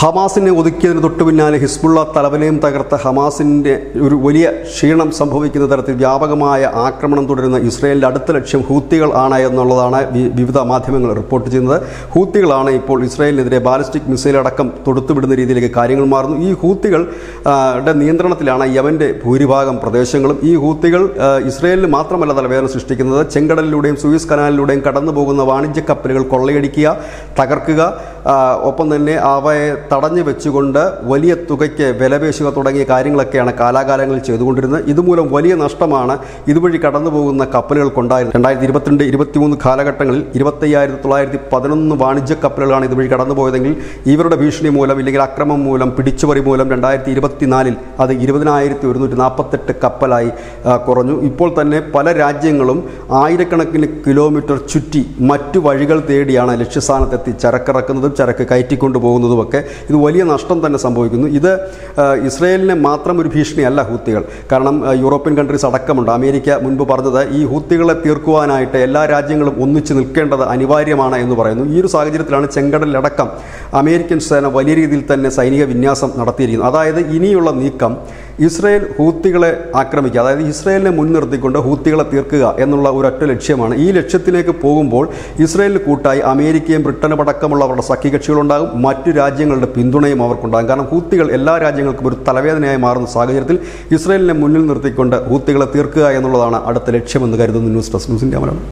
ഹമാസിനെ ഒതുക്കിയതിന് തൊട്ടു പിന്നാലെ ഹിസ്ബുള്ള തലവനെയും തകർത്ത ഹമാസിൻ്റെ ഒരു വലിയ ക്ഷീണം സംഭവിക്കുന്ന തരത്തിൽ വ്യാപകമായ ആക്രമണം തുടരുന്ന ഇസ്രയേലിൻ്റെ അടുത്ത ലക്ഷ്യം ഹൂത്തികൾ ആണ് എന്നുള്ളതാണ് വിവിധ മാധ്യമങ്ങൾ റിപ്പോർട്ട് ചെയ്യുന്നത്. ഹൂത്തികളാണ് ഇപ്പോൾ ഇസ്രയേലിനെതിരെ ബാലിസ്റ്റിക് മിസൈൽ അടക്കം തൊടുത്തുവിടുന്ന രീതിയിലേക്ക് കാര്യങ്ങൾ മാറുന്നു. ഈ ഹൂത്തികളുടെ നിയന്ത്രണത്തിലാണ് യമൻ്റെ ഭൂരിഭാഗം പ്രദേശങ്ങളും. ഈ ഹൂത്തികൾ ഇസ്രയേലിന് മാത്രമല്ല തലവേദന സൃഷ്ടിക്കുന്നത്, ചെങ്കടലിലൂടെയും സൂയസ് കനാലിലൂടെയും കടന്നു പോകുന്ന വാണിജ്യ കപ്പലുകൾ കൊള്ളയടിക്കുക, തകർക്കുക, ഒപ്പം തന്നെ അവയെ തടഞ്ഞു വെച്ചുകൊണ്ട് വലിയ തുകയ്ക്ക് വിലപേശുക തുടങ്ങിയ കാര്യങ്ങളൊക്കെയാണ് കാലാകാലങ്ങളിൽ ചെയ്തുകൊണ്ടിരുന്നത്. ഇതുമൂലം വലിയ നഷ്ടമാണ് ഇതുവഴി കടന്നു പോകുന്ന കപ്പലുകൾക്കുണ്ടായിരുന്നത്. 2022-23 കാലഘട്ടങ്ങളിൽ 25,911 വാണിജ്യ കപ്പലുകളാണ് ഇതുവഴി കടന്നുപോയതെങ്കിൽ ഇവരുടെ ഭീഷണി മൂലം ഇല്ലെങ്കിൽ അക്രമം മൂലം, പിടിച്ചുപറി മൂലം 2024 അത് 20,148 കപ്പലായി കുറഞ്ഞു. ഇപ്പോൾ തന്നെ പല രാജ്യങ്ങളും ആയിരക്കണക്കിന് കിലോമീറ്റർ ചുറ്റി മറ്റു വഴികൾ തേടിയാണ് ലക്ഷ്യസ്ഥാനത്തെത്തി ചരക്കിറക്കുന്നതും ചരക്ക് കയറ്റിക്കൊണ്ടു പോകുന്നതുമൊക്കെ. ഇത് വലിയ നഷ്ടം തന്നെ സംഭവിക്കുന്നു. ഇത് ഇസ്രയേലിന് മാത്രം ഒരു ഭീഷണിയല്ല ഹൂത്തികൾ. കാരണം യൂറോപ്യൻ കൺട്രീസ് അടക്കമുണ്ട്. അമേരിക്ക മുൻപ് പറഞ്ഞത് ഈ ഹൂത്തികളെ തീർക്കുവാനായിട്ട് എല്ലാ രാജ്യങ്ങളും ഒന്നിച്ച് നിൽക്കേണ്ടത് അനിവാര്യമാണ് എന്ന് പറയുന്നു. ഈ ഒരു സാഹചര്യത്തിലാണ് ചെങ്കടലിലടക്കം അമേരിക്കൻ സേന വലിയ രീതിയിൽ തന്നെ സൈനിക വിന്യാസം നടത്തിയിരിക്കുന്നത്. അതായത് ഇനിയുള്ള നീക്കം ഇസ്രയേൽ ഹൂത്തികളെ ആക്രമിക്കുക, അതായത് ഇസ്രയേലിനെ മുൻനിർത്തിക്കൊണ്ട് ഹൂത്തികളെ തീർക്കുക എന്നുള്ള ഒരൊറ്റ ലക്ഷ്യമാണ്. ഈ ലക്ഷ്യത്തിലേക്ക് പോകുമ്പോൾ ഇസ്രയേലിന് കൂട്ടായി അമേരിക്കയും ബ്രിട്ടനും അടക്കമുള്ളവരുടെ സഖ്യകക്ഷികളുണ്ടാകും, മറ്റു രാജ്യങ്ങളുടെ പിന്തുണയും അവർക്കുണ്ടാകും. കാരണം ഹൂത്തികൾ എല്ലാ രാജ്യങ്ങൾക്കും ഒരു തലവേദനയായി മാറുന്ന സാഹചര്യത്തിൽ ഇസ്രയേലിനെ മുന്നിൽ നിർത്തിക്കൊണ്ട് ഹൂത്തികളെ തീർക്കുക എന്നുള്ളതാണ് അടുത്ത ലക്ഷ്യമെന്ന് കരുതുന്നു. News desk news India Malayalam.